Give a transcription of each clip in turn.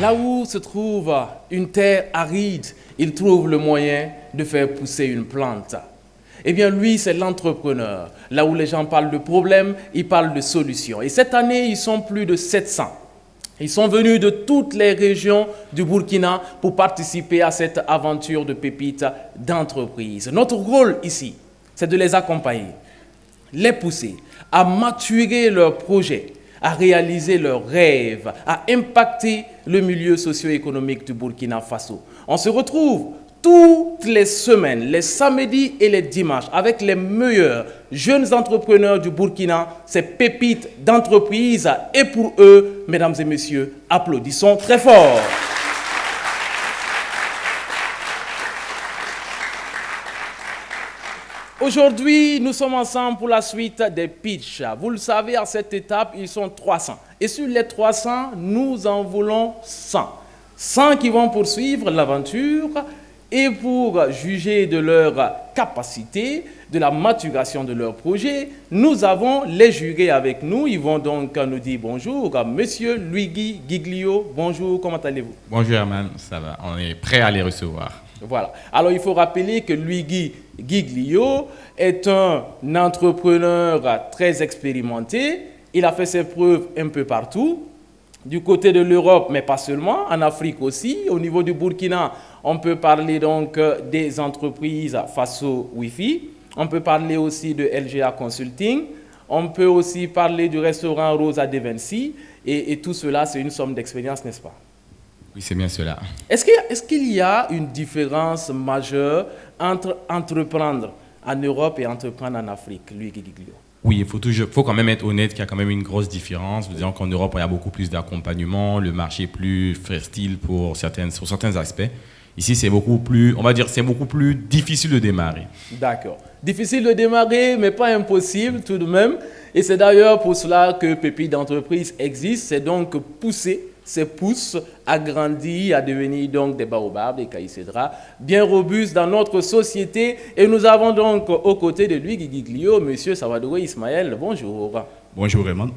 Là où se trouve une terre aride, il trouve le moyen de faire pousser une plante. Eh bien, lui, c'est l'entrepreneur. Là où les gens parlent de problèmes, il parle de solutions. Et cette année, ils sont plus de 700. Ils sont venus de toutes les régions du Burkina pour participer à cette aventure de pépites d'entreprise. Notre rôle ici, c'est de les accompagner, les pousser à maturer leurs projets, à réaliser leurs rêves, à impacter le milieu socio-économique du Burkina Faso. On se retrouve toutes les semaines, les samedis et les dimanches, avec les meilleurs jeunes entrepreneurs du Burkina, ces pépites d'entreprise. Et pour eux, mesdames et messieurs, applaudissons très fort. Aujourd'hui, nous sommes ensemble pour la suite des pitchs. Vous le savez, à cette étape, ils sont 300. Et sur les 300, nous en voulons 100. 100 qui vont poursuivre l'aventure. Et pour juger de leur capacité, de la maturation de leur projet, nous avons les jurés avec nous. Ils vont donc nous dire bonjour. Monsieur Luigi Giglio, bonjour, comment allez-vous? Bonjour Herman, ça va, on est prêt à les recevoir. Voilà. Alors il faut rappeler que Luigi Giglio est un entrepreneur très expérimenté. Il a fait ses preuves un peu partout. Du côté de l'Europe, mais pas seulement, en Afrique aussi. Au niveau du Burkina, on peut parler donc des entreprises Faso Wi-Fi. On peut parler aussi de LGA Consulting. On peut aussi parler du restaurant Rosa de Vinci. Et tout cela, c'est une somme d'expérience, n'est-ce pas? Oui, c'est bien cela. Est-ce qu'il y a une différence majeure entre entreprendre en Europe et entreprendre en Afrique, Luigi Giglio? Oui, il faut quand même être honnête qu'il y a quand même une grosse différence. Nous disons qu'en Europe, il y a beaucoup plus d'accompagnement, le marché est plus fertile sur certains aspects. Ici, c'est beaucoup plus, on va dire, c'est beaucoup plus difficile de démarrer. D'accord. Difficile de démarrer, mais pas impossible tout de même. Et c'est d'ailleurs pour cela que Pépites d'entreprise existe. C'est donc pousser ces pousses à grandir, à devenir donc des baobabs, des caïcédras, bien robustes dans notre société. Et nous avons donc aux côtés de lui, Giglio, M. Salvador Ismaël. Bonjour. Bonjour Raymond.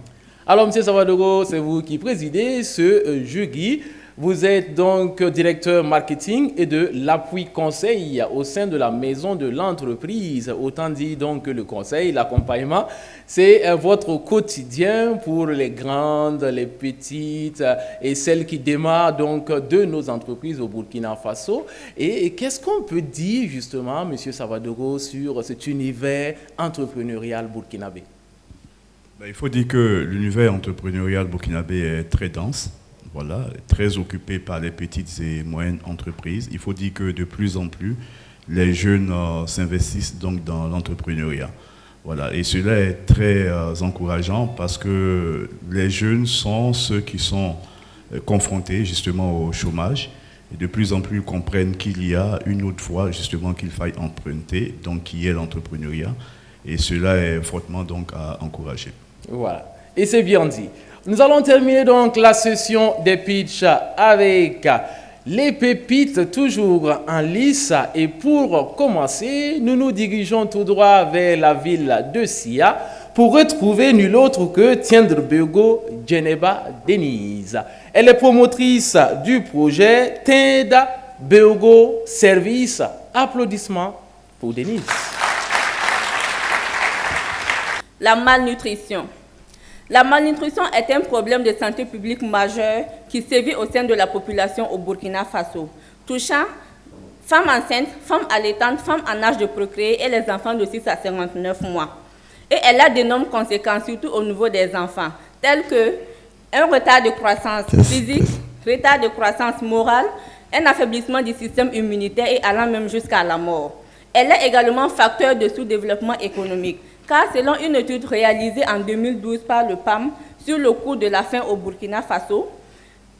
Alors, M. Salvador, c'est vous qui présidez ce jeudi. Vous êtes donc directeur marketing et de l'appui conseil au sein de la maison de l'entreprise. Autant dire donc que le conseil, l'accompagnement, c'est votre quotidien pour les grandes, les petites et celles qui démarrent donc de nos entreprises au Burkina Faso. Et qu'est-ce qu'on peut dire justement, M. Salvador, sur cet univers entrepreneurial burkinabé? Il faut dire que l'univers entrepreneurial burkinabé est très dense. Voilà, très occupé par les petites et moyennes entreprises. Il faut dire que de plus en plus, les jeunes s'investissent donc dans l'entrepreneuriat. Voilà, et cela est très encourageant parce que les jeunes sont ceux qui sont confrontés justement au chômage. Et de plus en plus, ils comprennent qu'il y a une autre voie justement qu'il faille emprunter, donc qui est l'entrepreneuriat. Et cela est fortement donc à encourager. Voilà, et c'est bien dit. Nous allons terminer donc la session des pitchs avec les pépites toujours en lice. Et pour commencer, nous nous dirigeons tout droit vers la ville de Sia pour retrouver nul autre que Tiendrebego Djeneba Denise. Elle est promotrice du projet Tenda Beogo Service. Applaudissements pour Denise. La malnutrition. La malnutrition est un problème de santé publique majeur qui sévit au sein de la population au Burkina Faso, touchant femmes enceintes, femmes allaitantes, femmes en âge de procréer et les enfants de 6 à 59 mois. Et elle a d'énormes conséquences, surtout au niveau des enfants, tels que un retard de croissance physique, retard de croissance morale, un affaiblissement du système immunitaire et allant même jusqu'à la mort. Elle est également facteur de sous-développement économique, car selon une étude réalisée en 2012 par le PAM sur le coût de la faim au Burkina Faso,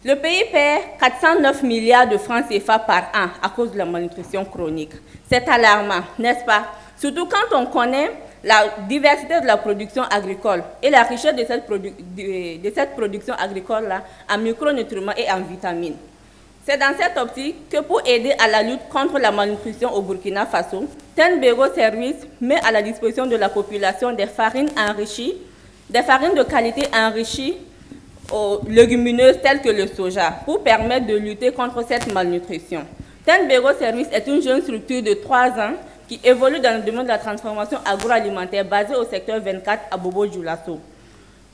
le pays perd 409 milliards de francs CFA par an à cause de la malnutrition chronique. C'est alarmant, n'est-ce pas? Surtout quand on connaît la diversité de la production agricole et la richesse de cette production agricole-là en micronutriments et en vitamines. C'est dans cette optique que pour aider à la lutte contre la malnutrition au Burkina Faso, Tenbego Service met à la disposition de la population des farines enrichies, des farines de qualité enrichies aux légumineuses telles que le soja pour permettre de lutter contre cette malnutrition. Tenbego Service est une jeune structure de 3 ans qui évolue dans le domaine de la transformation agroalimentaire basée au secteur 24 à Bobo-Dioulasso.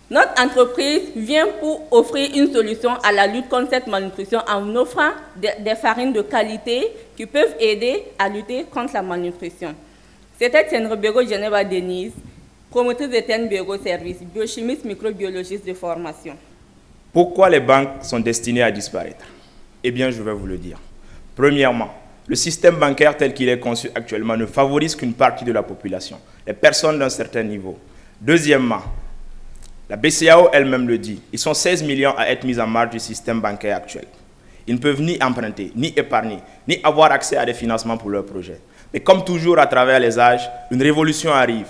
Notre entreprise vient pour offrir une solution à la lutte contre cette malnutrition en offrant des farines de qualité qui peuvent aider à lutter contre la malnutrition. C'était Tenbego Geneva Denise, promotrice de Tenbego Service, biochimiste microbiologiste de formation. Pourquoi les banques sont destinées à disparaître? Eh bien, je vais vous le dire. Premièrement, le système bancaire tel qu'il est conçu actuellement ne favorise qu'une partie de la population, les personnes d'un certain niveau. Deuxièmement, la BCEAO elle-même le dit, ils sont 16 millions à être mis en marge du système bancaire actuel. Ils ne peuvent ni emprunter, ni épargner, ni avoir accès à des financements pour leurs projets. Mais comme toujours à travers les âges, une révolution arrive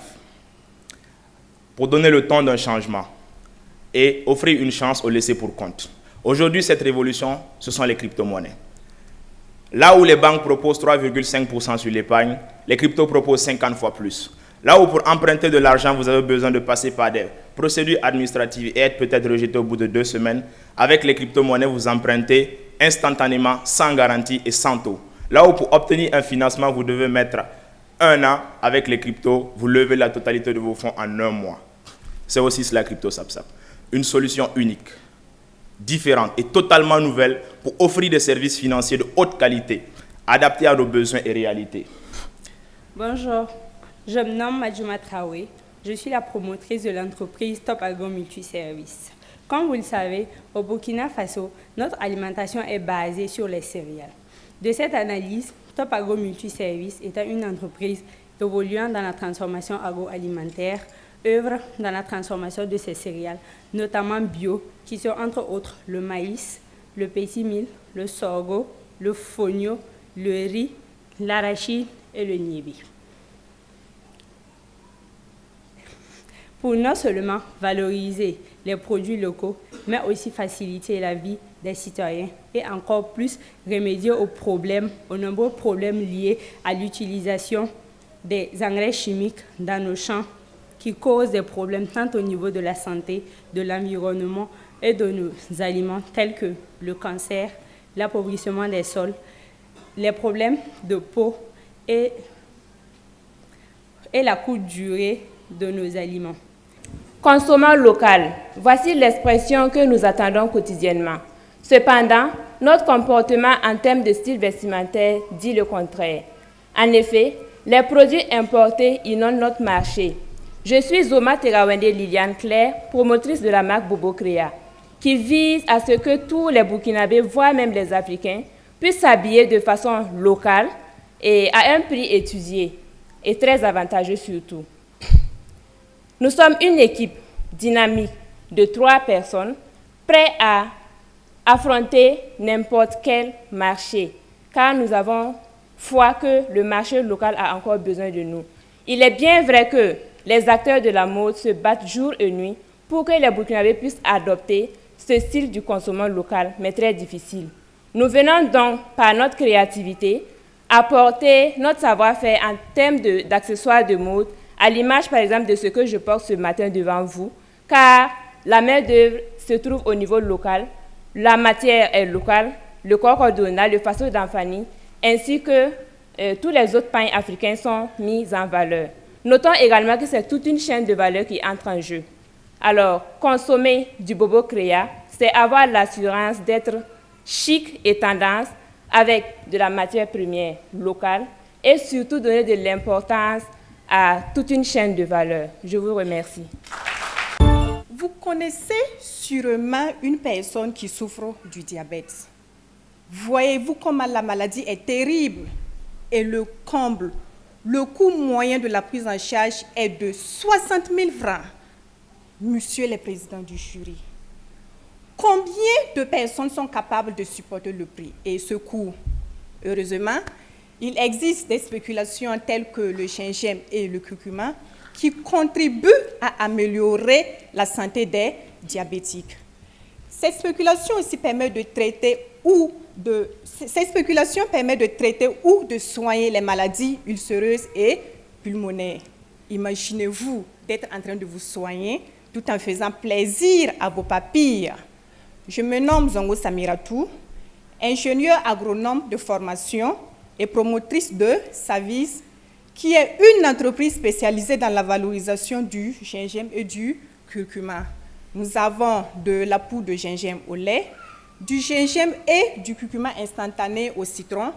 pour donner le temps d'un changement et offrir une chance aux laissés pour compte. Aujourd'hui, cette révolution, ce sont les crypto-monnaies. Là où les banques proposent 3,5% sur l'épargne, les cryptos proposent 50 fois plus. Là où pour emprunter de l'argent, vous avez besoin de passer par des procédures administratives et être peut-être rejeté au bout de 2 semaines, avec les crypto-monnaies, vous empruntez instantanément, sans garantie et sans taux. Là où pour obtenir un financement, vous devez mettre 1 an, avec les cryptos, vous levez la totalité de vos fonds en 1 mois. C'est aussi cela CryptoSapSap. Une solution unique, différente et totalement nouvelle pour offrir des services financiers de haute qualité, adaptés à nos besoins et réalités. Bonjour, je me nomme Madjouma Traoré. Je suis la promotrice de l'entreprise Top Agro Multiservice. Comme vous le savez, au Burkina Faso, notre alimentation est basée sur les céréales. De cette analyse, Top Agro Multiservice étant une entreprise évoluant dans la transformation agroalimentaire, œuvre dans la transformation de ces céréales, notamment bio, qui sont entre autres le maïs, le petit mil, le sorgho, le fonio, le riz, l'arachide et le niébé. Pour non seulement valoriser les produits locaux, mais aussi faciliter la vie des citoyens et encore plus remédier aux nombreux problèmes liés à l'utilisation des engrais chimiques dans nos champs qui causent des problèmes tant au niveau de la santé, de l'environnement et de nos aliments tels que le cancer, l'appauvrissement des sols, les problèmes de peau et la courte durée de nos aliments. Consommons local, voici l'expression que nous attendons quotidiennement. Cependant, notre comportement en termes de style vestimentaire dit le contraire. En effet, les produits importés inondent notre marché. Je suis Zoma Terawende Liliane Claire, promotrice de la marque Bobo Créa, qui vise à ce que tous les Burkinabés, voire même les Africains, puissent s'habiller de façon locale et à un prix étudié et très avantageux surtout. Nous sommes une équipe dynamique de 3 personnes prêtes à affronter n'importe quel marché, car nous avons foi que le marché local a encore besoin de nous. Il est bien vrai que les acteurs de la mode se battent jour et nuit pour que les Burkinabés puissent adopter ce style du consommation local, mais très difficile. Nous venons donc, par notre créativité, apporter notre savoir-faire en termes d'accessoires de mode, à l'image par exemple de ce que je porte ce matin devant vous, car la main-d'œuvre se trouve au niveau local, la matière est locale, le corps ordonnal, le faisceau d'Anfani, ainsi que tous les autres pains africains sont mis en valeur. Notons également que c'est toute une chaîne de valeur qui entre en jeu. Alors, consommer du Bobo Créa, c'est avoir l'assurance d'être chic et tendance avec de la matière première locale et surtout donner de l'importance à toute une chaîne de valeur. Je vous remercie. Vous connaissez sûrement une personne qui souffre du diabète. Voyez-vous comment la maladie est terrible et le comble. Le coût moyen de la prise en charge est de 60 000 francs. Monsieur le président du jury, combien de personnes sont capables de supporter le prix et ce coût? Heureusement, il existe des spéculations telles que le gingembre et le curcuma qui contribuent à améliorer la santé des diabétiques. Cette spéculation aussi permet de traiter ou de soigner les maladies ulcéreuses et pulmonaires. Imaginez-vous d'être en train de vous soigner tout en faisant plaisir à vos papilles. Je me nomme Zongo Samiratou, ingénieure agronome de formation et promotrice de Saviz, qui est une entreprise spécialisée dans la valorisation du gingembre et du curcuma. Nous avons de la poudre de gingembre au lait, du gingembre et du curcuma instantané au citron,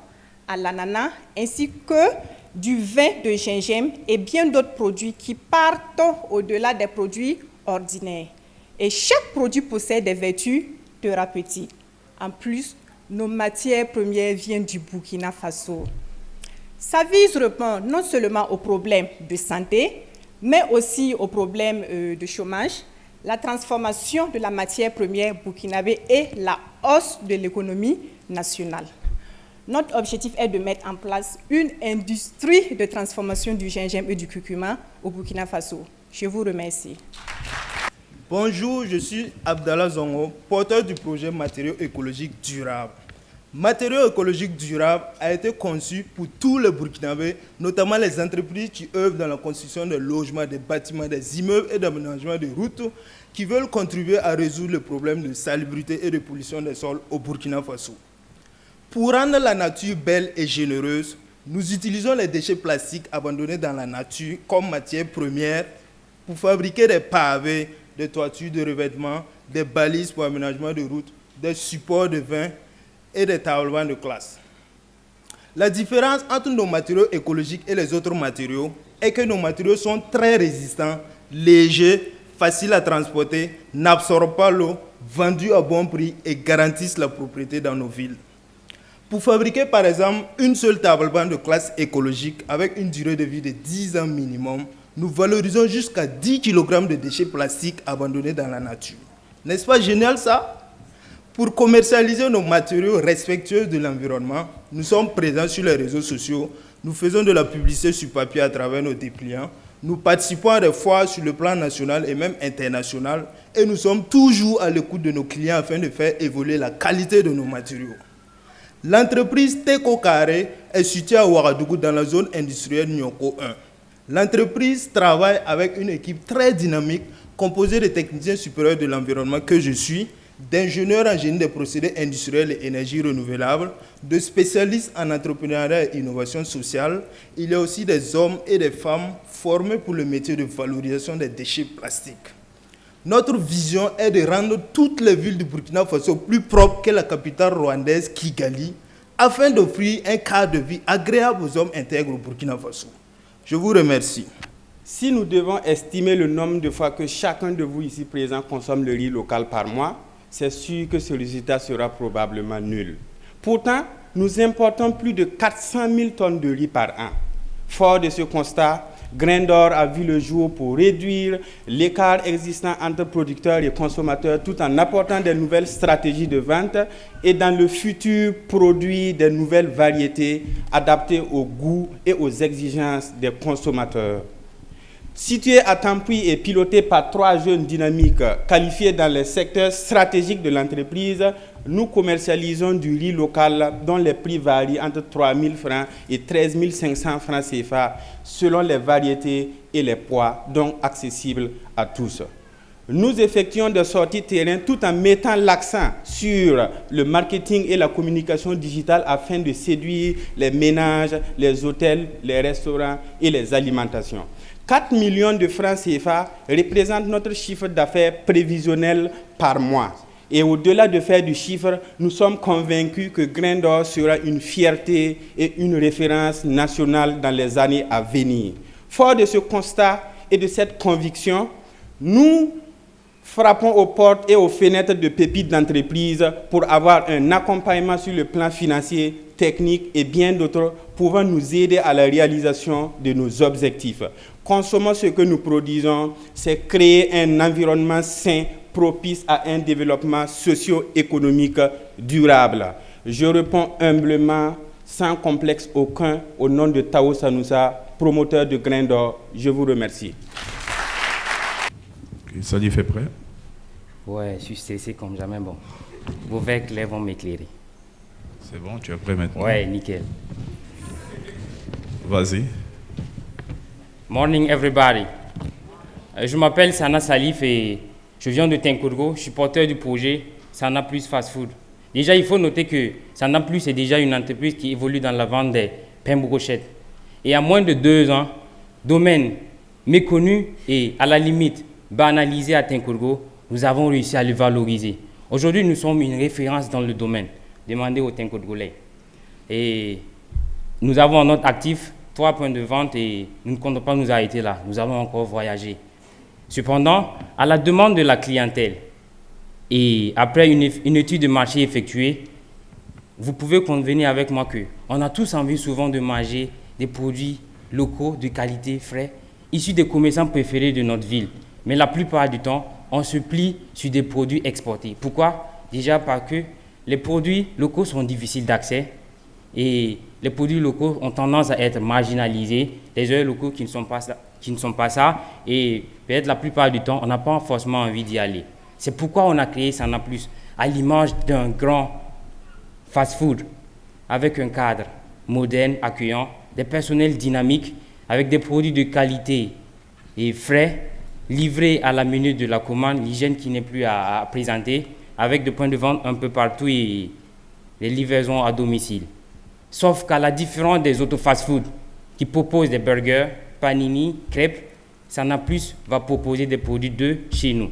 à l'ananas, ainsi que du vin de gingembre et bien d'autres produits qui partent au-delà des produits ordinaires. Et chaque produit possède des vertus thérapeutiques. En plus, nos matières premières viennent du Burkina Faso. Saviz répond non seulement aux problèmes de santé, mais aussi aux problèmes de chômage, la transformation de la matière première burkinabé et la hausse de l'économie nationale. Notre objectif est de mettre en place une industrie de transformation du gingembre et du curcuma au Burkina Faso. Je vous remercie. Bonjour, je suis Abdallah Zongo, porteur du projet Matériaux écologiques durables. Matériaux écologiques durables a été conçu pour tous les Burkinabés, notamment les entreprises qui œuvrent dans la construction de logements, des bâtiments, des immeubles et d'aménagement de routes, qui veulent contribuer à résoudre le problème de salubrité et de pollution des sols au Burkina Faso. Pour rendre la nature belle et généreuse, nous utilisons les déchets plastiques abandonnés dans la nature comme matière première pour fabriquer des pavés, des toitures de revêtement, des balises pour aménagement de routes, des supports de vin et des tablements de classe. La différence entre nos matériaux écologiques et les autres matériaux est que nos matériaux sont très résistants, légers, faciles à transporter, n'absorbent pas l'eau, vendus à bon prix et garantissent la propriété dans nos villes. Pour fabriquer par exemple une seule table-banc de classe écologique avec une durée de vie de 10 ans minimum, nous valorisons jusqu'à 10 kg de déchets plastiques abandonnés dans la nature. N'est-ce pas génial ça? Pour commercialiser nos matériaux respectueux de l'environnement, nous sommes présents sur les réseaux sociaux, nous faisons de la publicité sur papier à travers nos dépliants, nous participons à des foires sur le plan national et même international et nous sommes toujours à l'écoute de nos clients afin de faire évoluer la qualité de nos matériaux. L'entreprise Teco Carré est située à Ouagadougou dans la zone industrielle Nyoko 1. L'entreprise travaille avec une équipe très dynamique composée de techniciens supérieurs de l'environnement que je suis, d'ingénieurs en génie des procédés industriels et énergies renouvelables, de spécialistes en entrepreneuriat et innovation sociale. Il y a aussi des hommes et des femmes formés pour le métier de valorisation des déchets plastiques. Notre vision est de rendre toutes les villes du Burkina Faso plus propres que la capitale rwandaise Kigali, afin d'offrir un cadre de vie agréable aux hommes intègres au Burkina Faso. Je vous remercie. Si nous devons estimer le nombre de fois que chacun de vous ici présent consomme le riz local par mois, c'est sûr que ce résultat sera probablement nul. Pourtant, nous importons plus de 400 000 tonnes de riz par an. Fort de ce constat, Grain d'Or a vu le jour pour réduire l'écart existant entre producteurs et consommateurs tout en apportant des nouvelles stratégies de vente et dans le futur produire des nouvelles variétés adaptées aux goûts et aux exigences des consommateurs. Situé à Tampouy et piloté par 3 jeunes dynamiques qualifiés dans les secteurs stratégiques de l'entreprise, nous commercialisons du riz local dont les prix varient entre 3 000 francs et 13 500 francs CFA selon les variétés et les poids, donc accessibles à tous. Nous effectuons des sorties terrain tout en mettant l'accent sur le marketing et la communication digitale afin de séduire les ménages, les hôtels, les restaurants et les alimentations. 4 millions de francs CFA représentent notre chiffre d'affaires prévisionnel par mois. Et au-delà de faire du chiffre, nous sommes convaincus que Grain d'Or sera une fierté et une référence nationale dans les années à venir. Fort de ce constat et de cette conviction, nous frappons aux portes et aux fenêtres de pépites d'entreprise pour avoir un accompagnement sur le plan financier, technique et bien d'autres pouvant nous aider à la réalisation de nos objectifs. Consommons ce que nous produisons, c'est créer un environnement sain propice à un développement socio-économique durable. Je réponds humblement, sans complexe aucun, au nom de Tao Sanoussa, promoteur de Grain d'Or. Je vous remercie. Ça lui fait prêt? Ouais, je suis stressé comme jamais. Bon, vos verres clairs vont m'éclairer. C'est bon, tu es prêt maintenant? Ouais, nickel. Vas-y. Morning everybody. Je m'appelle Sana Salif et je viens de Tinkourgo. Je suis porteur du projet Sana Plus Fast Food. Déjà, il faut noter que Sana Plus est déjà une entreprise qui évolue dans la vente des pains brochettes. Et à moins de 2 ans, domaine méconnu et à la limite banalisé à Tinkourgo, nous avons réussi à le valoriser. Aujourd'hui, nous sommes une référence dans le domaine. Demandez aux Tinkourgolais. Et nous avons en notre actif 3 points de vente et nous ne comptons pas nous arrêter là. Nous allons encore voyager. Cependant, à la demande de la clientèle et après une étude de marché effectuée, vous pouvez convenir avec moi qu'on a tous envie souvent de manger des produits locaux de qualité, frais, issus des commerçants préférés de notre ville. Mais la plupart du temps, on se plie sur des produits exportés. Pourquoi? Déjà parce que les produits locaux sont difficiles d'accès et les produits locaux ont tendance à être marginalisés. Les œufs locaux qui ne sont pas ça et peut-être la plupart du temps, on n'a pas forcément envie d'y aller. C'est pourquoi on a créé Sana Plus, à l'image d'un grand fast-food avec un cadre moderne, accueillant, des personnels dynamiques, avec des produits de qualité et frais, livrés à la minute de la commande, l'hygiène qui n'est plus à présenter, avec des points de vente un peu partout et les livraisons à domicile. Sauf qu'à la différence des autres fast-food qui proposent des burgers, panini, crêpes, Sana Plus va proposer des produits de chez nous.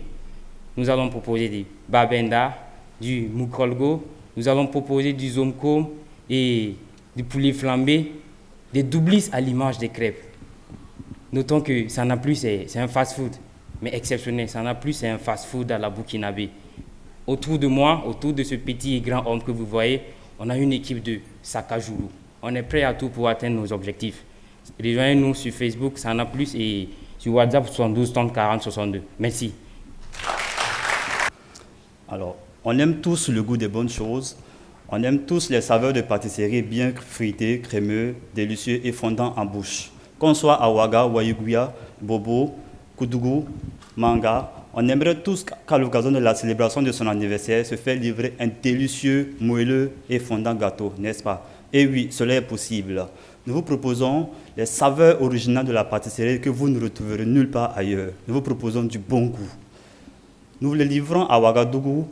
Nous allons proposer des babenda, du mukolgo, nous allons proposer du zomkom et du poulet flambé, des doublis à l'image des crêpes. Notons que Sana Plus, c'est un fast-food, mais exceptionnel. Sana Plus, c'est un fast-food à la burkinabé. Autour de moi, autour de ce petit et grand homme que vous voyez, on a une équipe de Sakajuru. On est prêt à tout pour atteindre nos objectifs. Rejoignez-nous sur Facebook, Sana Plus, et sur WhatsApp 72 30 40 62. Merci. Alors, on aime tous le goût des bonnes choses. On aime tous les saveurs de pâtisserie bien fruitées, crémeux, délicieux et fondants en bouche. Qu'on soit à Ouaga, Waïgouya, Bobo, Koudougou, Manga, on aimerait tous qu'à l'occasion de la célébration de son anniversaire se faire livrer un délicieux, moelleux et fondant gâteau, n'est-ce pas? Et oui, cela est possible. Nous vous proposons les saveurs originales de la pâtisserie que vous ne retrouverez nulle part ailleurs. Nous vous proposons du bon goût. Nous vous les livrons à Ouagadougou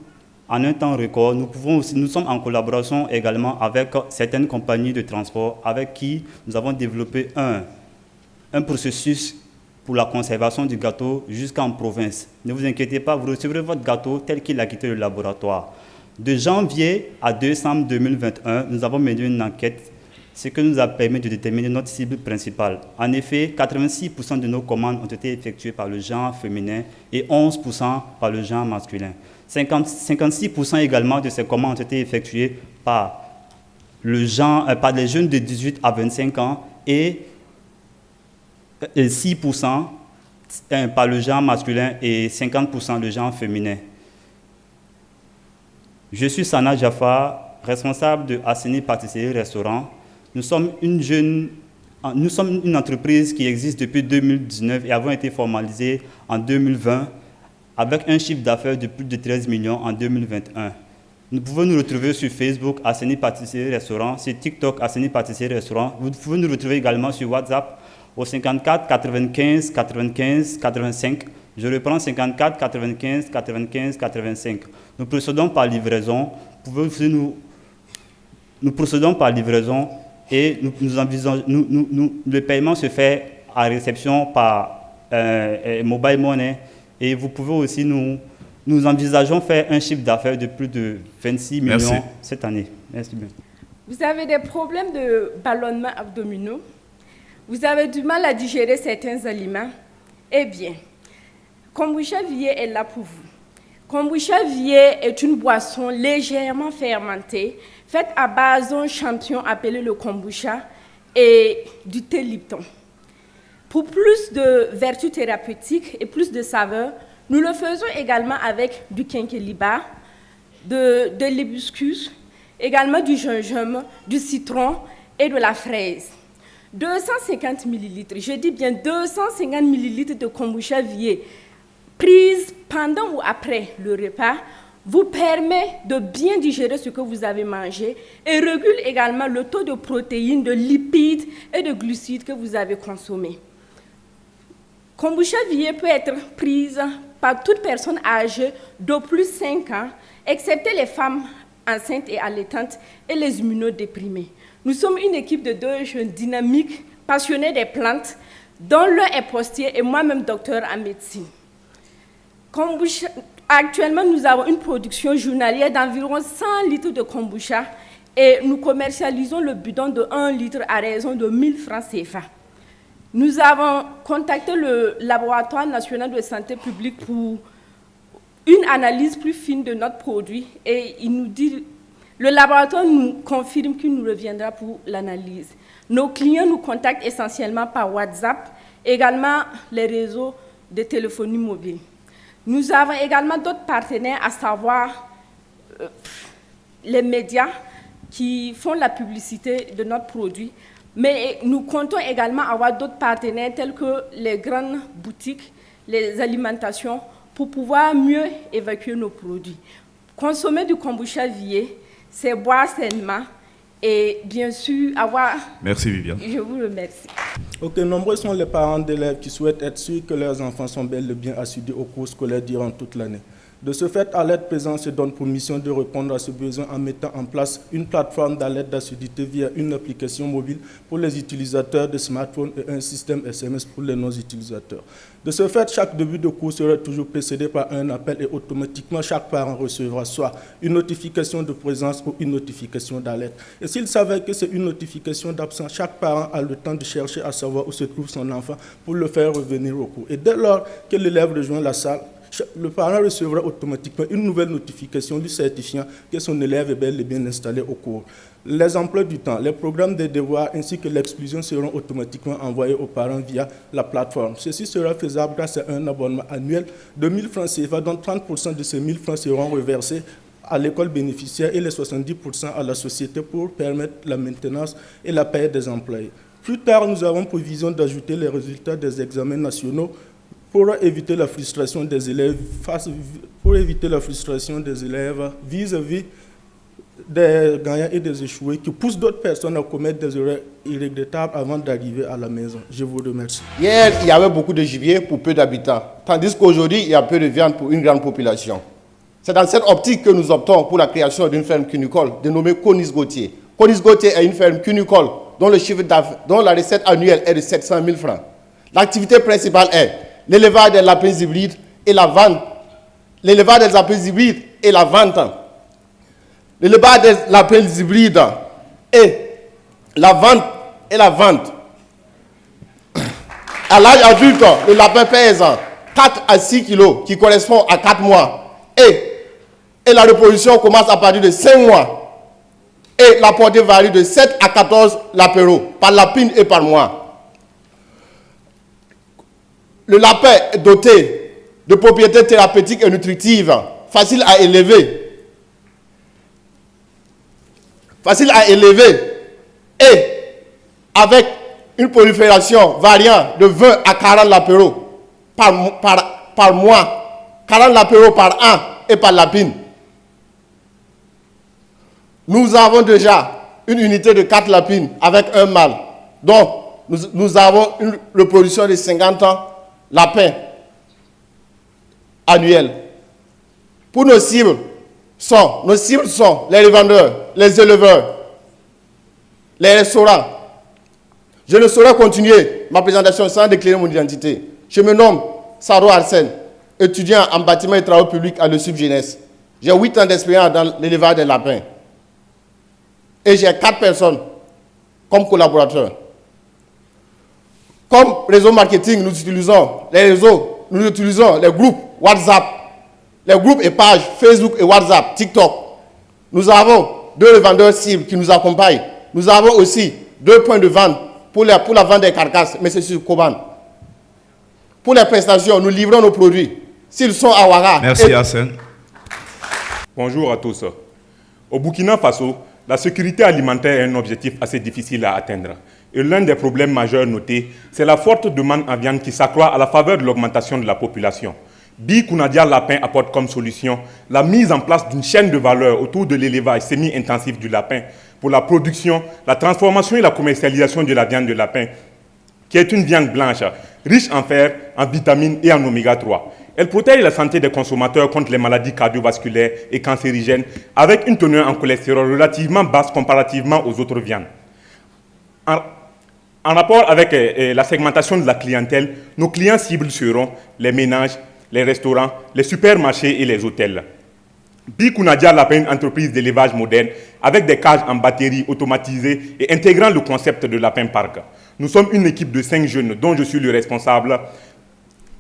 en un temps record. Nous sommes en collaboration également avec certaines compagnies de transport avec qui nous avons développé un processus pour la conservation du gâteau jusqu'en province. Ne vous inquiétez pas, vous recevrez votre gâteau tel qu'il a quitté le laboratoire. De janvier à décembre 2021, nous avons mené une enquête, ce qui nous a permis de déterminer notre cible principale. En effet, 86% de nos commandes ont été effectuées par le genre féminin et 11% par le genre masculin. 56% également de ces commandes ont été effectuées par les jeunes de 18 à 25 ans et 6% par le genre masculin et 50% le genre féminin. Je suis Sana Jafar, responsable de Asseni Pâtisserie Restaurant. Nous sommes une entreprise qui existe depuis 2019 et avons été formalisés en 2020 avec un chiffre d'affaires de plus de 13 millions en 2021. Nous pouvons nous retrouver sur Facebook, Asseni Pâtisserie Restaurant, sur TikTok, Asseni Pâtisserie Restaurant. Vous pouvez nous retrouver également sur WhatsApp au 54 95 95 85. Je reprends 54 95 95 85. Nous procédons par livraison. Nous procédons par livraison et le paiement se fait à réception par mobile money. Et vous pouvez aussi, nous envisageons faire un chiffre d'affaires de plus de 26 millions cette année. Merci bien. Vous avez des problèmes de ballonnement abdominaux? Vous avez du mal à digérer certains aliments? Eh bien, Kombucha Vie est là pour vous. Kombucha Vie est une boisson légèrement fermentée, faite à base d'un champignon appelé le kombucha et du thé Lipton. Pour plus de vertus thérapeutiques et plus de saveur, nous le faisons également avec du quinqueliba, de l'hibiscus, également du gingembre, du citron et de la fraise. 250 ml, je dis bien 250 ml de kombucha Vie prise pendant ou après le repas vous permet de bien digérer ce que vous avez mangé et régule également le taux de protéines, de lipides et de glucides que vous avez consommés. Kombucha Vie peut être prise par toute personne âgée de plus de 5 ans excepté les femmes enceintes et allaitantes et les immunodéprimés. Nous sommes une équipe de 2 jeunes dynamiques, passionnés des plantes, dont l'un est postier et moi-même docteur en médecine. Actuellement, nous avons une production journalière d'environ 100 litres de kombucha et nous commercialisons le bidon de 1 litre à raison de 1000 francs CFA. Nous avons contacté le laboratoire national de santé publique pour une analyse plus fine de notre produit et le laboratoire nous confirme qu'il nous reviendra pour l'analyse. Nos clients nous contactent essentiellement par WhatsApp, également les réseaux de téléphonie mobile. Nous avons également d'autres partenaires, à savoir les médias qui font la publicité de notre produit, mais nous comptons également avoir d'autres partenaires tels que les grandes boutiques, les alimentations, pour pouvoir mieux évacuer nos produits. Consommer du kombucha vié, c'est boire sainement et bien sûr avoir... Merci Viviane. Je vous remercie. Ok, nombreux sont les parents d'élèves qui souhaitent être sûrs que leurs enfants sont bel et bien assidus aux cours scolaires durant toute l'année. De ce fait, Alerte Présent se donne pour mission de répondre à ce besoin en mettant en place une plateforme d'alerte d'assiduité via une application mobile pour les utilisateurs de smartphones et un système SMS pour les non-utilisateurs. De ce fait, chaque début de cours sera toujours précédé par un appel et automatiquement chaque parent recevra soit une notification de présence ou une notification d'alerte. Et s'il s'avère que c'est une notification d'absence, chaque parent a le temps de chercher à savoir où se trouve son enfant pour le faire revenir au cours. Et dès lors que l'élève rejoint la salle, le parent recevra automatiquement une nouvelle notification lui certifiant que son élève est bel et bien installé au cours. Les emplois du temps, les programmes de devoirs ainsi que l'exclusion seront automatiquement envoyés aux parents via la plateforme. Ceci sera faisable grâce à un abonnement annuel de 1000 francs CFA, dont 30% de ces 1000 francs seront reversés à l'école bénéficiaire et les 70% à la société pour permettre la maintenance et la paie des employés. Plus tard, nous avons prévision d'ajouter les résultats des examens nationaux pour éviter la frustration des élèves vis-à-vis des gagnants et des échoués qui poussent d'autres personnes à commettre des erreurs irregrettables avant d'arriver à la maison. Je vous remercie. Hier, il y avait beaucoup de gibier pour peu d'habitants, tandis qu'aujourd'hui, il y a peu de viande pour une grande population. C'est dans cette optique que nous optons pour la création d'une ferme cunicole dénommée Conis Gauthier. Conis Gauthier est une ferme cunicole dont la recette annuelle est de 700 000 francs. L'activité principale est l'élevage des lapins hybrides et la vente. L'élevage des lapins hybrides et la vente. L'élevage des lapins hybrides et la vente. À l'âge adulte, le lapin pèse 4 à 6 kilos, qui correspond à 4 mois. Et la reproduction commence à partir de 5 mois. Et la portée varie de 7 à 14 lapéros par lapine et par mois. Le lapin est doté de propriétés thérapeutiques et nutritives, facile à élever. Et avec une prolifération variant de 20 à 40 lapéros par mois, 40 lapéros par an et par lapine. Nous avons déjà une unité de 4 lapines avec un mâle, donc nous avons une reproduction de 50 lapins annuels. Pour nos cibles sont les revendeurs, les éleveurs, les restaurants. Je ne saurais continuer ma présentation sans déclarer mon identité. Je me nomme Saro Arsène, étudiant en bâtiment et travaux publics à l'ESUP Jeunesse. J'ai 8 ans d'expérience dans l'élevage des lapins. Et j'ai 4 personnes comme collaborateurs. Comme réseau marketing, nous utilisons les groupes WhatsApp, les groupes et pages Facebook et WhatsApp, TikTok. Nous avons 2 revendeurs cibles qui nous accompagnent. Nous avons aussi 2 points de vente pour la vente des carcasses, mais c'est sur commande. Pour les prestations, nous livrons nos produits. S'ils sont à Ouaga. Merci Hassan. Bonjour à tous. Au Burkina Faso, la sécurité alimentaire est un objectif assez difficile à atteindre. Et l'un des problèmes majeurs notés, c'est la forte demande en viande qui s'accroît à la faveur de l'augmentation de la population. Bi Kounadia Lapin apporte comme solution la mise en place d'une chaîne de valeur autour de l'élevage semi-intensif du lapin pour la production, la transformation et la commercialisation de la viande de lapin, qui est une viande blanche, riche en fer, en vitamines et en oméga 3. Elle protège la santé des consommateurs contre les maladies cardiovasculaires et cancérigènes avec une teneur en cholestérol relativement basse comparativement aux autres viandes. En rapport avec la segmentation de la clientèle, nos clients cibles seront les ménages, les restaurants, les supermarchés et les hôtels. Bi Kunadia Lapin est une entreprise d'élevage moderne avec des cages en batterie automatisées et intégrant le concept de Lapin Park. Nous sommes une équipe de 5 jeunes dont je suis le responsable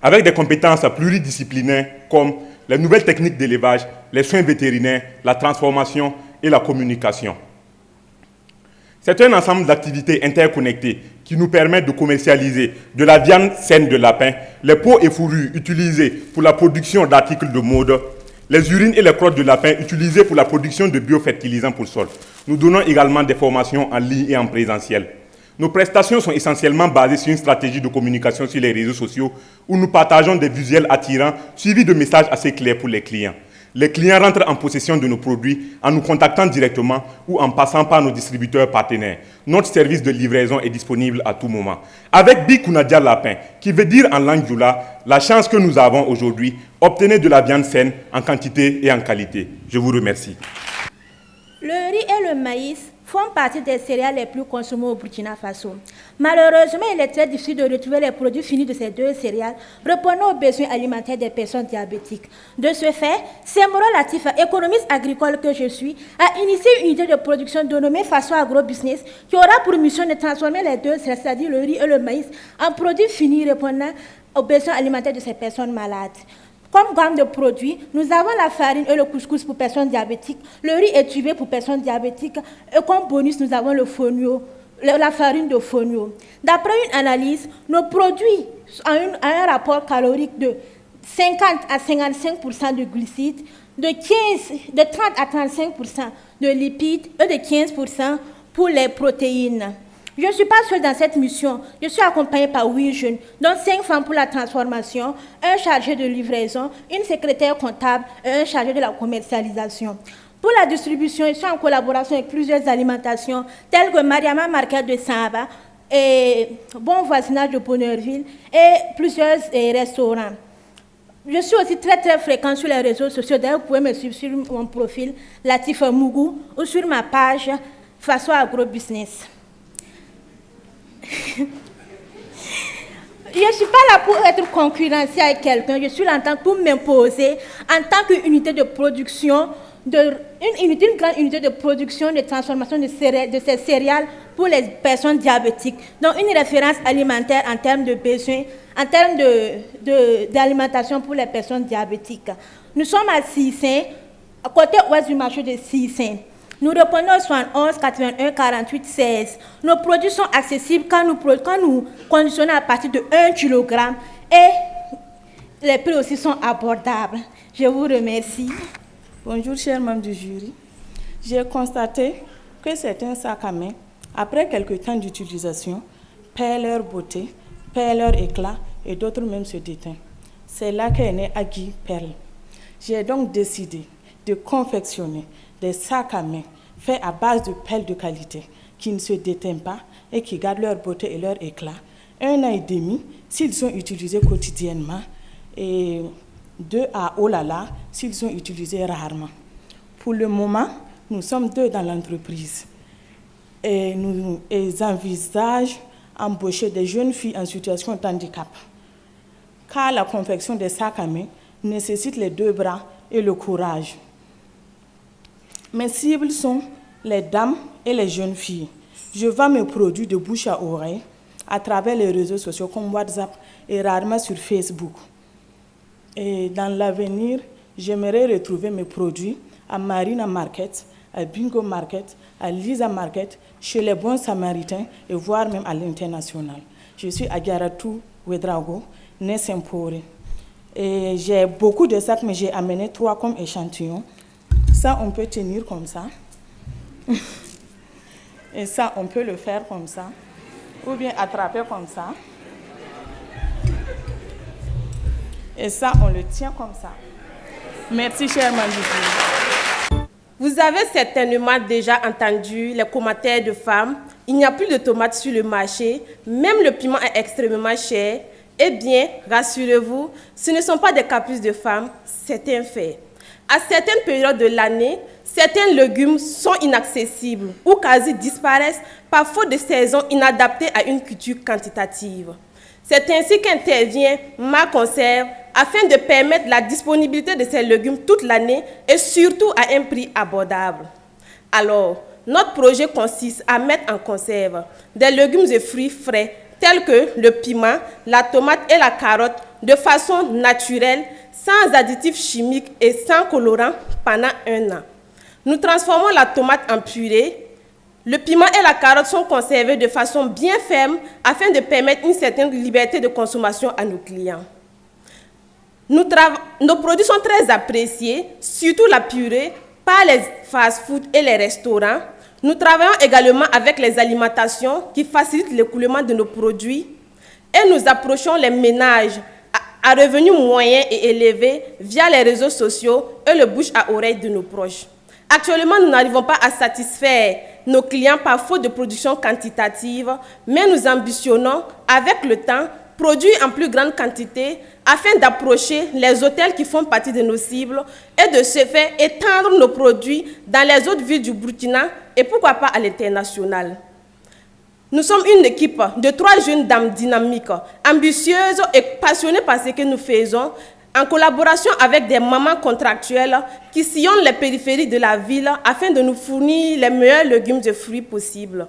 avec des compétences pluridisciplinaires comme les nouvelles techniques d'élevage, les soins vétérinaires, la transformation et la communication. C'est un ensemble d'activités interconnectées qui nous permettent de commercialiser de la viande saine de lapin, les peaux et fourrures utilisées pour la production d'articles de mode, les urines et les crottes de lapin utilisées pour la production de biofertilisants pour le sol. Nous donnons également des formations en ligne et en présentiel. Nos prestations sont essentiellement basées sur une stratégie de communication sur les réseaux sociaux où nous partageons des visuels attirants suivis de messages assez clairs pour les clients. Les clients rentrent en possession de nos produits en nous contactant directement ou en passant par nos distributeurs partenaires. Notre service de livraison est disponible à tout moment. Avec Bi Kunadia Lapin, qui veut dire en langue djoula, la chance que nous avons aujourd'hui, obtenez de la viande saine en quantité et en qualité. Je vous remercie. Le riz et le maïs font partie des céréales les plus consommées au Burkina Faso. Malheureusement, il est très difficile de retrouver les produits finis de ces deux céréales, répondant aux besoins alimentaires des personnes diabétiques. De ce fait, Semboro Latif, économiste agricole que je suis, a initié une unité de production dénommée Faso Agro Business qui aura pour mission de transformer les deux, c'est-à-dire le riz et le maïs, en produits finis répondant aux besoins alimentaires de ces personnes malades. Comme gamme de produits, nous avons la farine et le couscous pour personnes diabétiques, le riz étuvé pour personnes diabétiques, et comme bonus, nous avons le fonio, la farine de fonio. D'après une analyse, nos produits ont un rapport calorique de 50 à 55% de glucides, de 30 à 35% de lipides et de 15% pour les protéines. Je ne suis pas seule dans cette mission. Je suis accompagnée par 8 jeunes, dont 5 femmes pour la transformation, un chargé de livraison, une secrétaire comptable et un chargé de la commercialisation. Pour la distribution, je suis en collaboration avec plusieurs alimentations, telles que Mariama Market de Samba et Bon Voisinage de Bonheurville et plusieurs restaurants. Je suis aussi très fréquente sur les réseaux sociaux. D'ailleurs, vous pouvez me suivre sur mon profil Latif Mougou ou sur ma page Faso Agro Business. Je ne suis pas là pour être concurrentielle avec quelqu'un, je suis là en tant que pour m'imposer en tant qu'unité de production, une grande unité de production, de transformation de ces céréales pour les personnes diabétiques. Donc une référence alimentaire en termes de besoins, en termes d'alimentation pour les personnes diabétiques. Nous sommes à Sissin, à côté ouest du marché de Sissin. Nous répondons au 71 81 48 16. Nos produits sont accessibles quand nous conditionnons à partir de 1 kg et les prix aussi sont abordables. Je vous remercie. Bonjour, chers membres du jury. J'ai constaté que certains sacs à main, après quelques temps d'utilisation, perdent leur beauté, perdent leur éclat et d'autres même se déteignent. C'est là qu'est né Agui Perle. J'ai donc décidé de confectionner des sacs à main faits à base de perles de qualité qui ne se déteignent pas et qui gardent leur beauté et leur éclat. 1 an et demi s'ils sont utilisés quotidiennement et 2 à oh là là s'ils sont utilisés rarement. Pour le moment, nous sommes 2 dans l'entreprise et nous envisageons embaucher des jeunes filles en situation de handicap. Car la confection des sacs à main nécessite les 2 bras et le courage. Mes cibles sont les dames et les jeunes filles. Je vends mes produits de bouche à oreille à travers les réseaux sociaux comme WhatsApp et rarement sur Facebook. Et dans l'avenir, j'aimerais retrouver mes produits à Marina Market, à Bingo Market, à Lisa Market, chez les bons samaritains et voire même à l'international. Je suis à Garatou Ouedraogo, née Saint-Paul. Et j'ai beaucoup de sacs, mais j'ai amené 3 comme échantillon. Ça, on peut tenir comme ça. Et ça, on peut le faire comme ça. Ou bien attraper comme ça. Et ça, on le tient comme ça. Merci, cher Mandoukou. Vous avez certainement déjà entendu les commentaires de femmes. Il n'y a plus de tomates sur le marché. Même le piment est extrêmement cher. Eh bien, rassurez-vous, ce ne sont pas des caprices de femmes, c'est un fait. À certaines périodes de l'année, certains légumes sont inaccessibles ou quasi disparaissent par faute de saison inadaptée à une culture quantitative. C'est ainsi qu'intervient Ma Conserve afin de permettre la disponibilité de ces légumes toute l'année et surtout à un prix abordable. Alors, notre projet consiste à mettre en conserve des légumes et fruits frais tels que le piment, la tomate et la carotte de façon naturelle, sans additifs chimiques et sans colorants pendant 1 an. Nous transformons la tomate en purée. Le piment et la carotte sont conservés de façon bien ferme afin de permettre une certaine liberté de consommation à nos clients. Nos produits sont très appréciés, surtout la purée, par les fast-foods et les restaurants. Nous travaillons également avec les alimentations qui facilitent l'écoulement de nos produits et nous approchons les ménages à revenus moyens et élevés via les réseaux sociaux et le bouche à oreille de nos proches. Actuellement, nous n'arrivons pas à satisfaire nos clients par faute de production quantitative, mais nous ambitionnons, avec le temps, produire en plus grande quantité afin d'approcher les hôtels qui font partie de nos cibles et de ce fait étendre nos produits dans les autres villes du Burkina et pourquoi pas à l'international. Nous sommes une équipe de 3 jeunes dames dynamiques, ambitieuses et passionnées par ce que nous faisons, en collaboration avec des mamans contractuelles qui sillonnent les périphéries de la ville afin de nous fournir les meilleurs légumes et fruits possibles.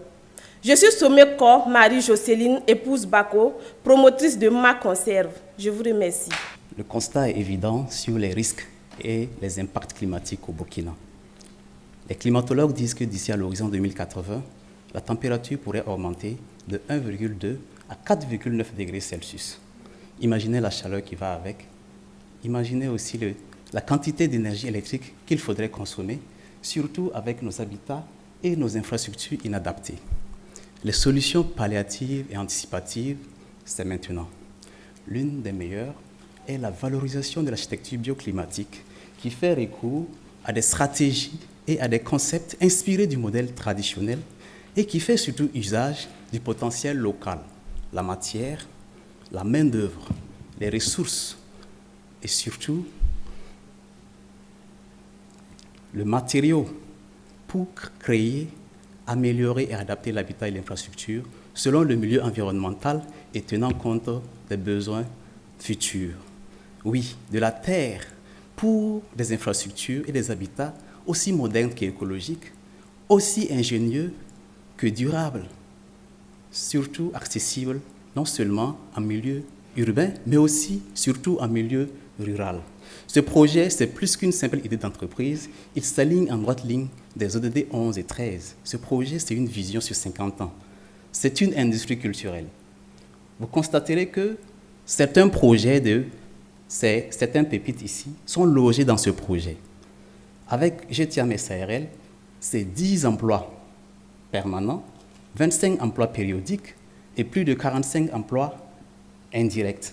Je suis Someko Marie-Jocelyne, épouse Bako, promotrice de Ma Conserve. Je vous remercie. Le constat est évident sur les risques et les impacts climatiques au Burkina. Les climatologues disent que d'ici à l'horizon 2080, la température pourrait augmenter de 1,2 à 4,9 degrés Celsius. Imaginez la chaleur qui va avec. Imaginez aussi la quantité d'énergie électrique qu'il faudrait consommer, surtout avec nos habitats et nos infrastructures inadaptées. Les solutions palliatives et anticipatives, c'est maintenant. L'une des meilleures est la valorisation de l'architecture bioclimatique qui fait recours à des stratégies et à des concepts inspirés du modèle traditionnel et qui fait surtout usage du potentiel local, la matière, la main-d'œuvre, les ressources et surtout le matériau pour créer, améliorer et adapter l'habitat et l'infrastructure selon le milieu environnemental et tenant compte des besoins futurs. Oui, de la terre pour des infrastructures et des habitats aussi modernes qu'écologiques, aussi ingénieux que durables, surtout accessibles non seulement en milieu urbain, mais aussi, surtout en milieu rural. Ce projet, c'est plus qu'une simple idée d'entreprise, il s'aligne en droite ligne des ODD 11 et 13. Ce projet, c'est une vision sur 50 ans. C'est une industrie culturelle. Vous constaterez que certains projets certains pépites ici sont logés dans ce projet. Avec GTAM SARL, c'est 10 emplois permanents, 25 emplois périodiques et plus de 45 emplois indirects,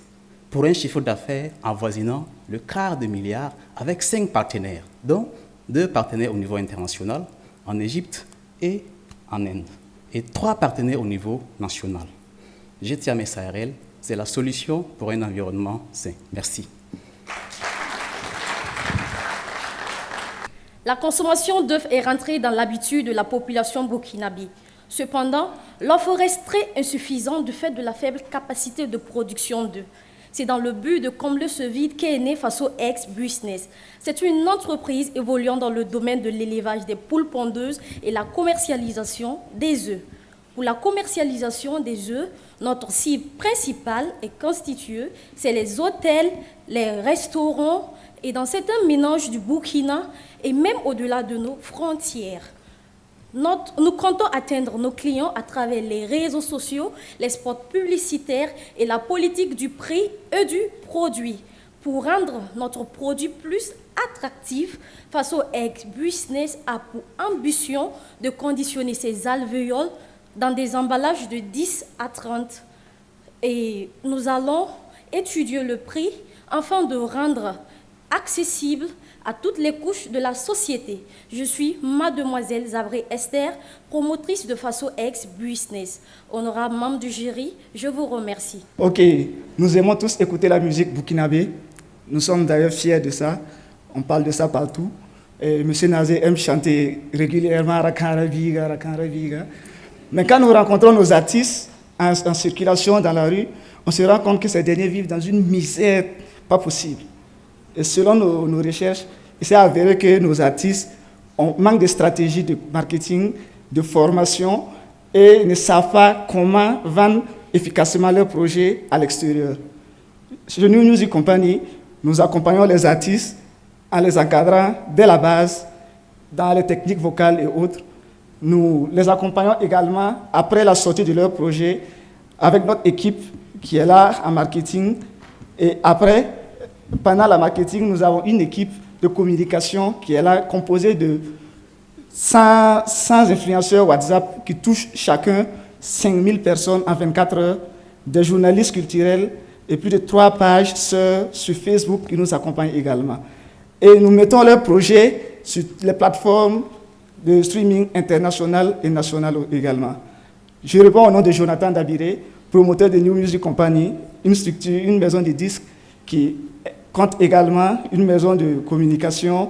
pour un chiffre d'affaires avoisinant le quart de milliard avec 5 partenaires, dont 2 partenaires au niveau international, en Égypte et en Inde, et 3 partenaires au niveau national. GTAM SARL, c'est la solution pour un environnement sain. Merci. La consommation d'œufs est rentrée dans l'habitude de la population burkinabé. Cependant, l'offre reste très insuffisante du fait de la faible capacité de production d'œufs. C'est dans le but de combler ce vide qu'est né Faso Eggs Business. C'est une entreprise évoluant dans le domaine de l'élevage des poules pondeuses et la commercialisation des œufs. Pour la commercialisation des œufs, notre cible principale est constituée, c'est les hôtels, les restaurants et dans certains ménages du Burkina et même au-delà de nos frontières. Nous comptons atteindre nos clients à travers les réseaux sociaux, les spots publicitaires et la politique du prix et du produit. Pour rendre notre produit plus attractif, Faso Eggs Business a pour ambition de conditionner ses alvéoles dans des emballages de 10 à 30. Et nous allons étudier le prix afin de rendre accessible à toutes les couches de la société. Je suis Mademoiselle Zabré Esther, promotrice de Faso X Business. Honorable membre du jury, je vous remercie. Ok, nous aimons tous écouter la musique burkinabé. Nous sommes d'ailleurs fiers de ça. On parle de ça partout. Et M. Nazé aime chanter régulièrement Rakara Viga, Rakara Viga. Mais quand nous rencontrons nos artistes en circulation dans la rue, on se rend compte que ces derniers vivent dans une misère pas possible. Et selon nos recherches, il s'est avéré que nos artistes manquent de stratégie de marketing, de formation et ne savent pas comment vendre efficacement leurs projets à l'extérieur. Chez New Music Company, nous accompagnons les artistes en les encadrant dès la base dans les techniques vocales et autres. Nous les accompagnons également après la sortie de leur projet avec notre équipe qui est là en marketing. Et après, pendant la marketing, nous avons une équipe de communication qui est là, composée de 100 influenceurs WhatsApp qui touchent chacun 5000 personnes en 24 heures, des journalistes culturels et plus de 3 pages sur Facebook qui nous accompagnent également. Et nous mettons leurs projets sur les plateformes de streaming international et national également. Je réponds au nom de Jonathan Dabiré, promoteur de New Music Company, une structure, une maison de disques qui compte également une maison de communication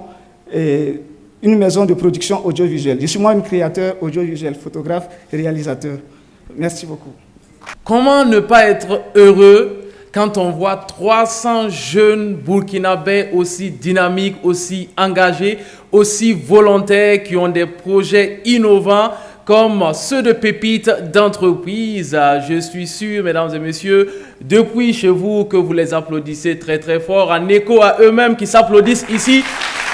et une maison de production audiovisuelle. Je suis moi-même créateur audiovisuel, photographe et réalisateur. Merci beaucoup. Comment ne pas être heureux quand on voit 300 jeunes burkinabés aussi dynamiques, aussi engagés, aussi volontaires, qui ont des projets innovants comme ceux de pépites d'entreprise. Je suis sûr, mesdames et messieurs, depuis chez vous, que vous les applaudissez très très fort, en écho à eux-mêmes qui s'applaudissent ici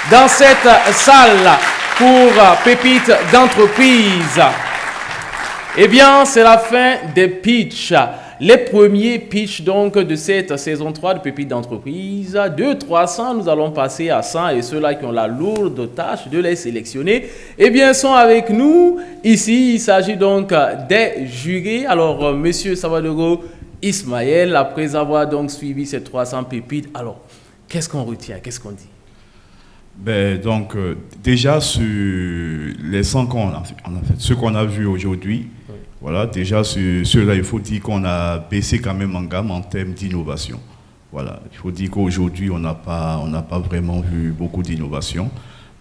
dans cette salle pour pépites d'entreprise. Eh bien, c'est la fin des pitchs. Les premiers pitchs donc de cette saison 3 de Pépites d'entreprise. De 300, nous allons passer à 100 et ceux-là qui ont la lourde tâche de les sélectionner, eh bien, sont avec nous. Ici, il s'agit donc des jurés. Alors, monsieur Savadoro Ismaël, après avoir donc suivi ces 300 pépites, alors, qu'est-ce qu'on retient? Qu'est-ce qu'on dit? Donc, déjà, sur les 100 qu'on a fait, ce qu'on a vu aujourd'hui, voilà, déjà, sur ceux-là, il faut dire qu'on a baissé quand même en gamme en termes d'innovation. Voilà, il faut dire qu'aujourd'hui, on n'a pas vraiment vu beaucoup d'innovation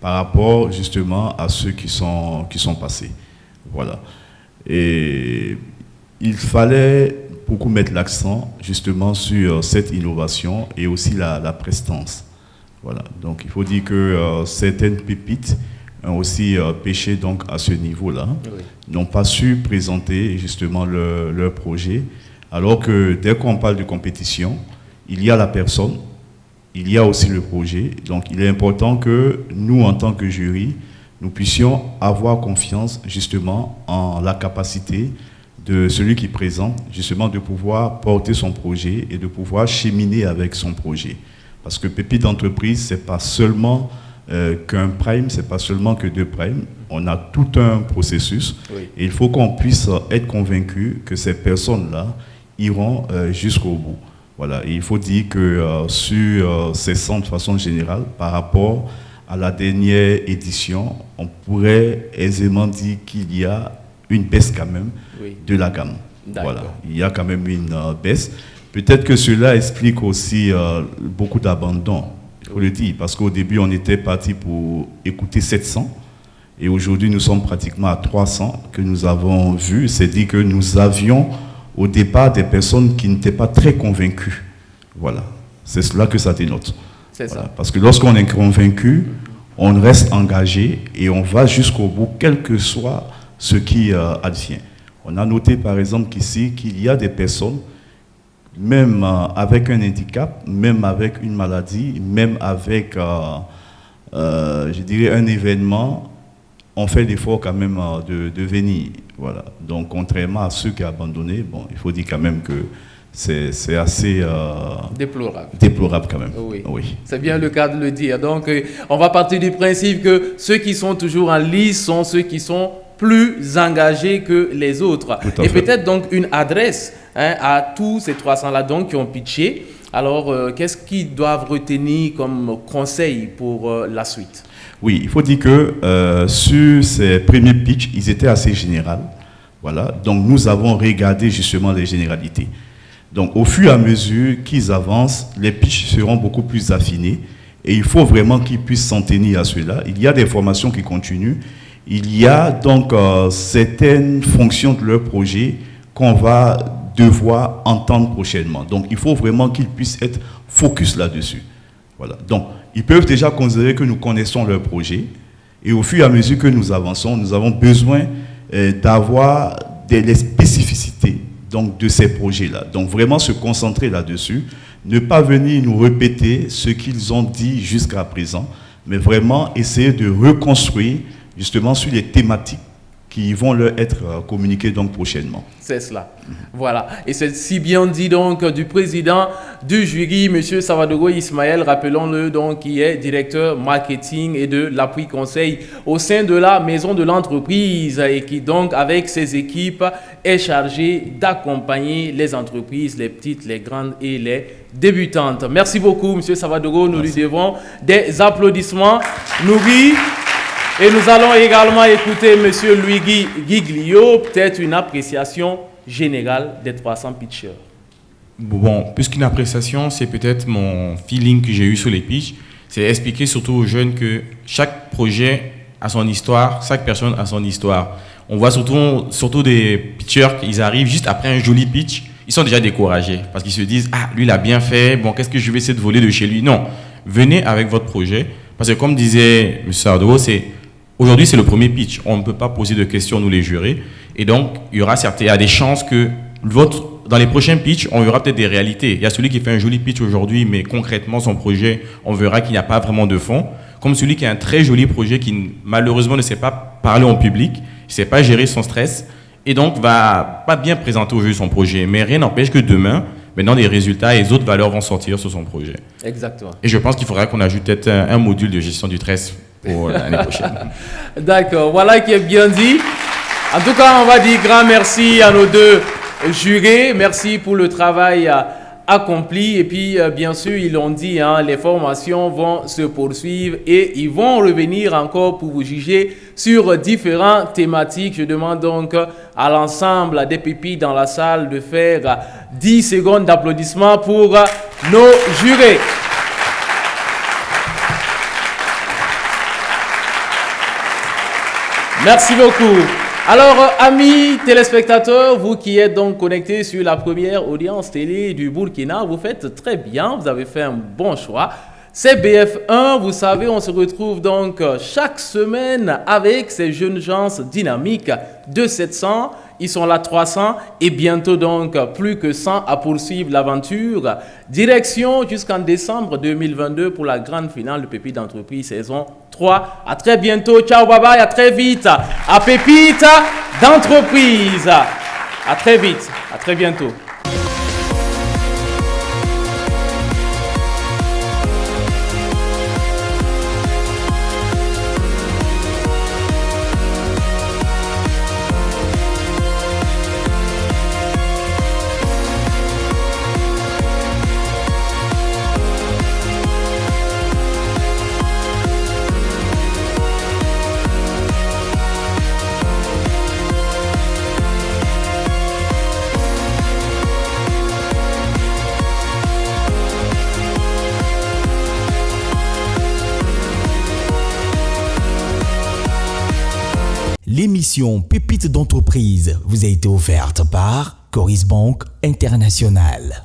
par rapport justement à ceux qui sont passés. Voilà. Et il fallait beaucoup mettre l'accent justement sur cette innovation et aussi la prestance. Voilà. Donc, il faut dire que certaines pépites ont aussi pêché donc à ce niveau-là, oui, n'ont pas su présenter justement leur projet, alors que dès qu'on parle de compétition, il y a la personne, il y a aussi le projet. Donc il est important que nous, en tant que jury, nous puissions avoir confiance justement en la capacité de celui qui présente, justement de pouvoir porter son projet et de pouvoir cheminer avec son projet. Parce que Pépite d'entreprise, c'est pas seulement qu'un prime, c'est pas seulement que 2 primes, on a tout un processus, oui, et il faut qu'on puisse être convaincu que ces personnes-là iront jusqu'au bout. Voilà. Et il faut dire que sur ces centres de façon générale, par rapport à la dernière édition, on pourrait aisément dire qu'il y a une baisse quand même, oui, de la gamme. Voilà. Il y a quand même une baisse. Peut-être que cela explique aussi beaucoup d'abandon. Il faut le dire, parce qu'au début, on était parti pour écouter 700, et aujourd'hui, nous sommes pratiquement à 300 que nous avons vus. C'est-à-dire que nous avions, au départ, des personnes qui n'étaient pas très convaincues. Voilà, c'est cela que ça dénote. C'est voilà. Ça. Parce que lorsqu'on est convaincu, on reste engagé et on va jusqu'au bout, quel que soit ce qui advient. On a noté, par exemple, qu'ici, qu'il y a des personnes, même avec un handicap, même avec une maladie, même avec, je dirais, un événement, on fait l'effort quand même de venir. Voilà. Donc, contrairement à ceux qui ont abandonné, bon, il faut dire quand même que c'est assez déplorable. Déplorable quand même. Oui. Oui. C'est bien le cas de le dire. Donc, on va partir du principe que ceux qui sont toujours en lice sont ceux qui sont plus engagés que les autres. Et peut-être donc une adresse à tous ces 300-là donc qui ont pitché. Alors, qu'est-ce qu'ils doivent retenir comme conseil pour la suite? Oui, il faut dire que sur ces premiers pitchs, ils étaient assez généraux. Voilà. Donc, nous avons regardé justement les généralités. Donc, au fur et à mesure qu'ils avancent, les pitchs seront beaucoup plus affinés. Et il faut vraiment qu'ils puissent s'en tenir à cela. Il y a des formations qui continuent. Il y a donc certaines fonctions de leur projet qu'on va devoir entendre prochainement. Donc, il faut vraiment qu'ils puissent être focus là-dessus. Voilà. Donc, ils peuvent déjà considérer que nous connaissons leur projet. Et au fur et à mesure que nous avançons, nous avons besoin d'avoir des spécificités donc, de ces projets-là. Donc, vraiment se concentrer là-dessus. Ne pas venir nous répéter ce qu'ils ont dit jusqu'à présent, mais vraiment essayer de reconstruire justement sur les thématiques qui vont leur être communiquées donc prochainement. C'est cela. Voilà. Et c'est si bien dit donc du président du jury, M. Savadogo Ismaël, rappelons-le donc, qui est directeur marketing et de l'appui conseil au sein de la maison de l'entreprise et qui donc avec ses équipes est chargé d'accompagner les entreprises, les petites, les grandes et les débutantes. Merci beaucoup M. Savadogo, nous lui devons des applaudissements nourris. Et nous allons également écouter M. Luigi Giglio, peut-être une appréciation générale des 300 pitchers. Bon, plus qu'une appréciation, c'est peut-être mon feeling que j'ai eu sur les pitchs. C'est expliquer surtout aux jeunes que chaque projet a son histoire, chaque personne a son histoire. On voit surtout des pitchers, ils arrivent juste après un joli pitch, ils sont déjà découragés parce qu'ils se disent « Ah, lui, il a bien fait, bon, qu'est-ce que je vais essayer de voler de chez lui ?» Non, venez avec votre projet parce que comme disait M. Sardo, aujourd'hui, c'est le premier pitch. On ne peut pas poser de questions, nous les jurés. Et donc, il y a des chances que dans les prochains pitchs, on verra peut-être des réalités. Il y a celui qui fait un joli pitch aujourd'hui, mais concrètement, son projet, on verra qu'il n'y a pas vraiment de fond. Comme celui qui a un très joli projet qui, malheureusement, ne sait pas parler en public, ne sait pas gérer son stress, et donc va pas bien présenter au jeu son projet. Mais rien n'empêche que demain, maintenant, des résultats et les autres valeurs vont sortir sur son projet. Exactement. Et je pense qu'il faudra qu'on ajoute peut-être un module de gestion du stress pour l'année prochaine. D'accord, voilà qui est bien dit. En tout cas, on va dire grand merci à nos deux jurés. Merci pour le travail accompli. Et puis, bien sûr, ils l'ont dit, les formations vont se poursuivre et ils vont revenir encore pour vous juger sur différentes thématiques. Je demande donc à l'ensemble des pépites dans la salle de faire 10 secondes d'applaudissements pour nos jurés. Merci beaucoup. Alors, amis téléspectateurs, vous qui êtes donc connectés sur la première audience télé du Burkina, vous faites très bien, vous avez fait un bon choix. C'est BF1, vous savez, on se retrouve donc chaque semaine avec ces jeunes gens dynamiques de 700. Ils sont là 300 et bientôt donc plus que 100 à poursuivre l'aventure. Direction jusqu'en décembre 2022 pour la grande finale de Pépite d'entreprise saison 3. À très bientôt. Ciao, bye bye. À très vite. À Pépite d'entreprise. À très vite. À très bientôt. L'émission Pépites d'entreprise vous a été offerte par Coris Bank International.